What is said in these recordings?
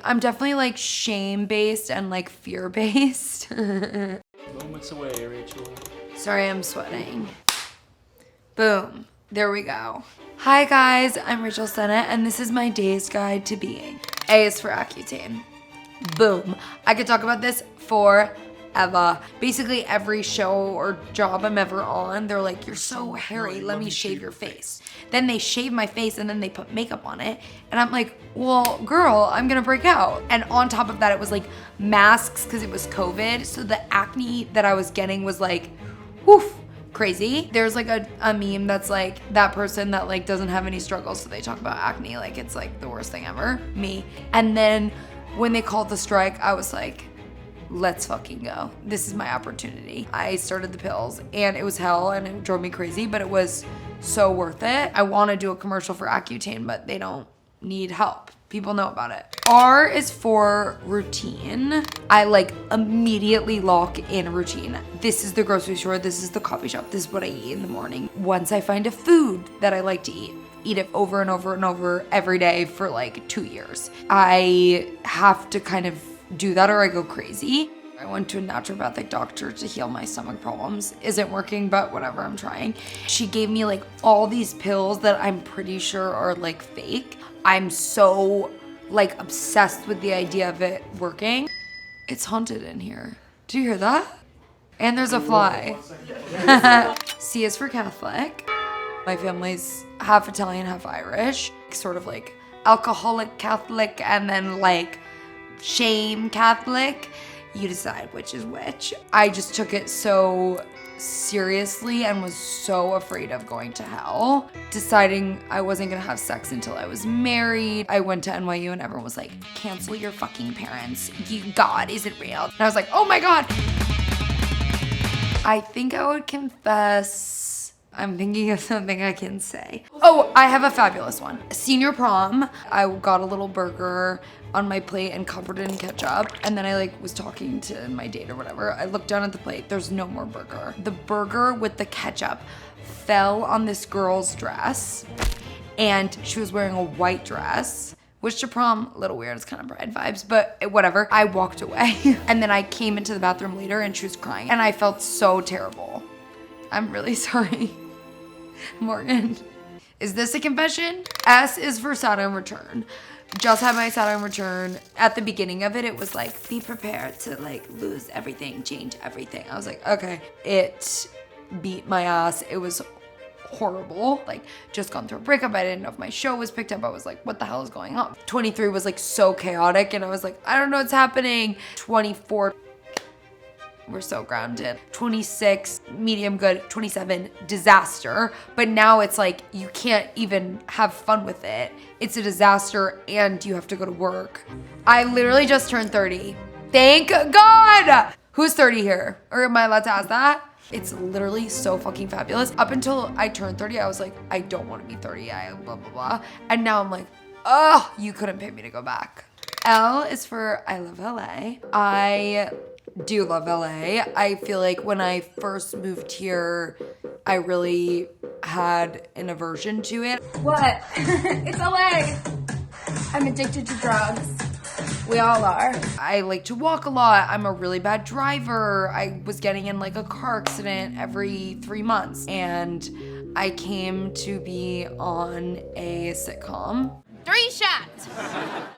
I'm definitely like shame-based and like fear-based. Moments away, Rachel. Sorry, I'm sweating. Boom. There we go. Hi guys, I'm Rachel Sennott and this is my Dazed guide to being. A is for Accutane. Boom. I could talk about this forever. Basically every show or job I'm ever on, they're like, you're so hairy, let me shave your face. Then they shave my face and then they put makeup on it. And I'm like, well, girl, I'm gonna break out. And on top of that, it was like masks because it was COVID. So the acne that I was getting was like, woof, crazy. There's like a meme that's like that person that like doesn't have any struggles. So they talk about acne like it's like the worst thing ever, me. And then when they called the strike, I was like, let's fucking go. This is my opportunity. I started the pills and it was hell and it drove me crazy, but it was so worth it. I want to do a commercial for Accutane, but they don't need help. People know about it. R is for routine. I like immediately lock in a routine. This is the grocery store. This is the coffee shop. This is what I eat in the morning. Once I find a food that I like to eat it over and over and over every day for like 2 years. I have to kind of do that or I go crazy. I went to a naturopathic doctor to heal my stomach problems. Isn't working, but whatever, I'm trying. She gave me like all these pills that I'm pretty sure are like fake. I'm so like obsessed with the idea of it working. It's haunted in here. Do you hear that? And there's a fly. C is for Catholic. My family's half Italian, half Irish. Sort of like alcoholic Catholic and then like shame Catholic. You decide which is which. I just took it so seriously and was so afraid of going to hell. Deciding I wasn't gonna have sex until I was married. I went to NYU and everyone was like, cancel your fucking parents. God isn't real. And I was like, oh my God. I think I would confess. I'm thinking of something I can say. Oh, I have a fabulous one. Senior prom, I got a little burger on my plate and covered it in ketchup. And then I like was talking to my date or whatever. I looked down at the plate, there's no more burger. The burger with the ketchup fell on this girl's dress and she was wearing a white dress. Which to prom, a little weird, it's kind of bride vibes, but whatever. I walked away and then I came into the bathroom later and she was crying and I felt so terrible. I'm really sorry. Morgan. Is this a confession? S is for Saturn Return. Just had my Saturn Return. At the beginning of it, it was like, be prepared to like lose everything, change everything. I was like, okay. It beat my ass. It was horrible. Like just gone through a breakup. I didn't know if my show was picked up. I was like, what the hell is going on? 23 was like so chaotic and I was like, I don't know what's happening. 24, we're so grounded. 26, medium good. 27, disaster. But now it's like, you can't even have fun with it. It's a disaster and you have to go to work. I literally just turned 30. Thank God! Who's 30 here? Or am I allowed to ask that? It's literally so fucking fabulous. Up until I turned 30, I was like, I don't want to be 30, blah, blah, blah. And now I'm like, oh, you couldn't pay me to go back. L is for I love LA. I do love LA. I feel like when I first moved here, I really had an aversion to it. What? It's LA. I'm addicted to drugs. We all are. I like to walk a lot. I'm a really bad driver. I was getting in like a car accident every 3 months. And I came to be on a sitcom. 3 shots.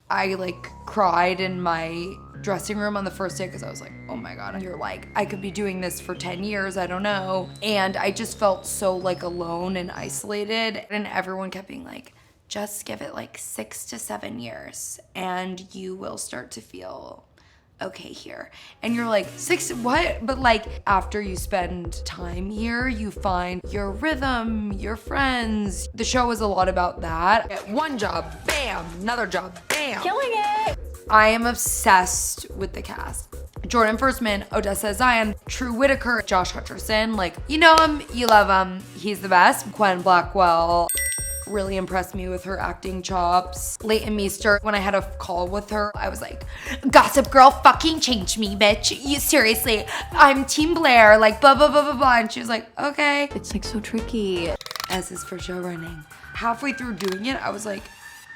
I like cried in my dressing room on the first day because I was like, oh my God. And you're like, I could be doing this for 10 years. I don't know. And I just felt so like alone and isolated. And everyone kept being like, just give it like 6 to 7 years and you will start to feel okay here. And you're like, 6, what? But like after you spend time here, you find your rhythm, your friends. The show is a lot about that. Get one job, bam, another job, bam. Killing it. I am obsessed with the cast. Jordan Firstman, Odessa Zion, True Whitaker, Josh Hutcherson. Like, you know him, you love him. He's the best. Gwen Blackwell really impressed me with her acting chops. Leighton Meester, when I had a call with her, I was like, Gossip Girl fucking changed me, bitch. You seriously, I'm Team Blair, like blah, blah, blah, blah, blah. And she was like, okay. It's like so tricky. S is for Showrunning. Halfway through doing it, I was like,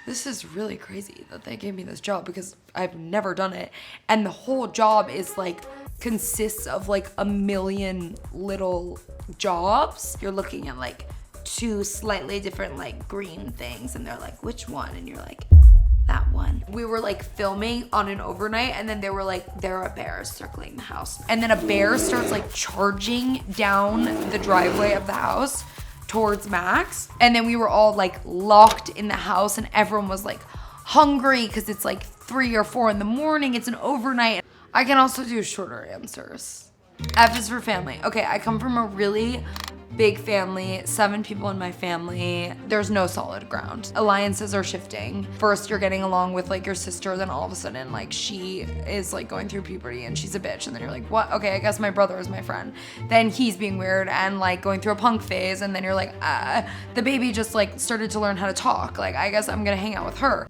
this is really crazy that they gave me this job because I've never done it. And the whole job is like, consists of like a million little jobs. You're looking at like 2 slightly different like green things and they're like, which one? And you're like, that one. We were like filming on an overnight and then they were like, there are bears circling the house. And then a bear starts like charging down the driveway of the house towards Max. And then we were all like locked in the house and everyone was like hungry because it's like 3 or 4 in the morning. It's an overnight. I can also do shorter answers. F is for family. Okay, I come from a really big family, 7 people in my family. There's no solid ground. Alliances are shifting. First, you're getting along with like your sister, then all of a sudden like she is like going through puberty and she's a bitch. And then you're like, what? Okay, I guess my brother is my friend. Then he's being weird and like going through a punk phase. And then you're like, the baby just like started to learn how to talk. Like, I guess I'm gonna hang out with her.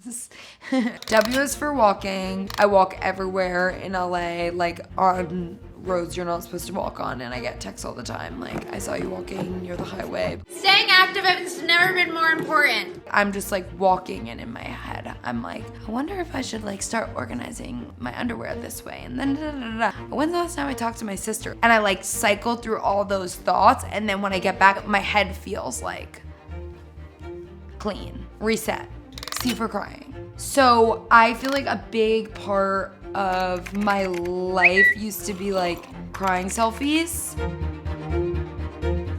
W is for walking. I walk everywhere in LA, like on roads you're not supposed to walk on, and I get texts all the time like, I saw you walking near the highway. Staying active has never been more important. I'm just like walking, and in my head I'm like, I wonder if I should like start organizing my underwear this way, and then When's the last time I talked to my sister? And I like cycle through all those thoughts, and then when I get back, my head feels like clean, reset. C for crying. So I feel like a big part of my life used to be like crying selfies.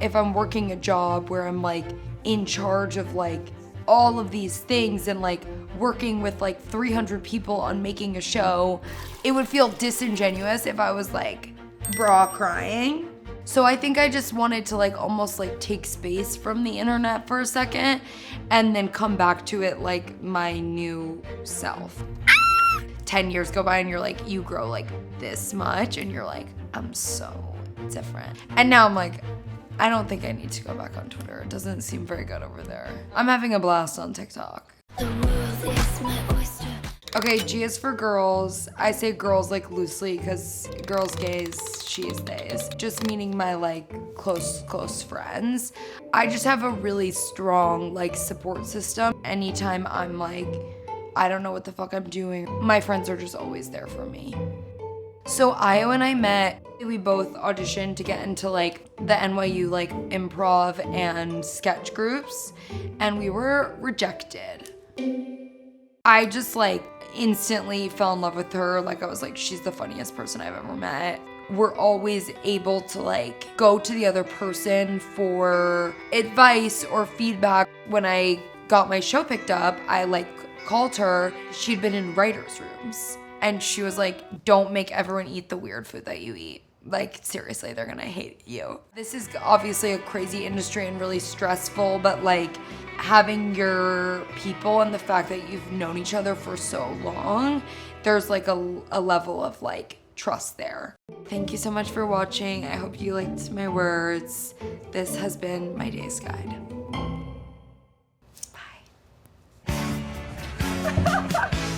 If I'm working a job where I'm like in charge of like all of these things and like working with like 300 people on making a show, it would feel disingenuous if I was like bra crying. So I think I just wanted to like almost like take space from the internet for a second and then come back to it like my new self. 10 years go by and you're like, you grow like this much and you're like, I'm so different. And now I'm like, I don't think I need to go back on Twitter. It doesn't seem very good over there. I'm having a blast on TikTok. The world is my oyster. Okay, G is for girls. I say girls like loosely because girls, gays, she's, theys. Just meaning my like close friends. I just have a really strong like support system. Anytime I'm like, I don't know what the fuck I'm doing, my friends are just always there for me. So Io and I met, we both auditioned to get into like the NYU like improv and sketch groups, and we were rejected. I just like instantly fell in love with her. Like I was like, she's the funniest person I've ever met. We're always able to like go to the other person for advice or feedback. When I got my show picked up, I like called her. She'd been in writers' rooms and she was like, don't make everyone eat the weird food that you eat. Like seriously, they're gonna hate you. This is obviously a crazy industry and really stressful, but like having your people and the fact that you've known each other for so long, there's like a level of like trust there. Thank you so much for watching. I hope you liked my words. This has been my day's guide.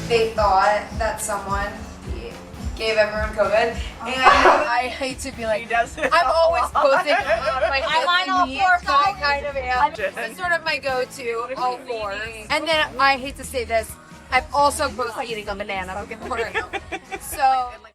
They thought that someone gave everyone COVID, and I hate to be like, I'm always posting on my I'm on all four, so I kind of am. It's sort of my go-to, all fours. And then I hate to say this, I'm also posting eating a banana before. So.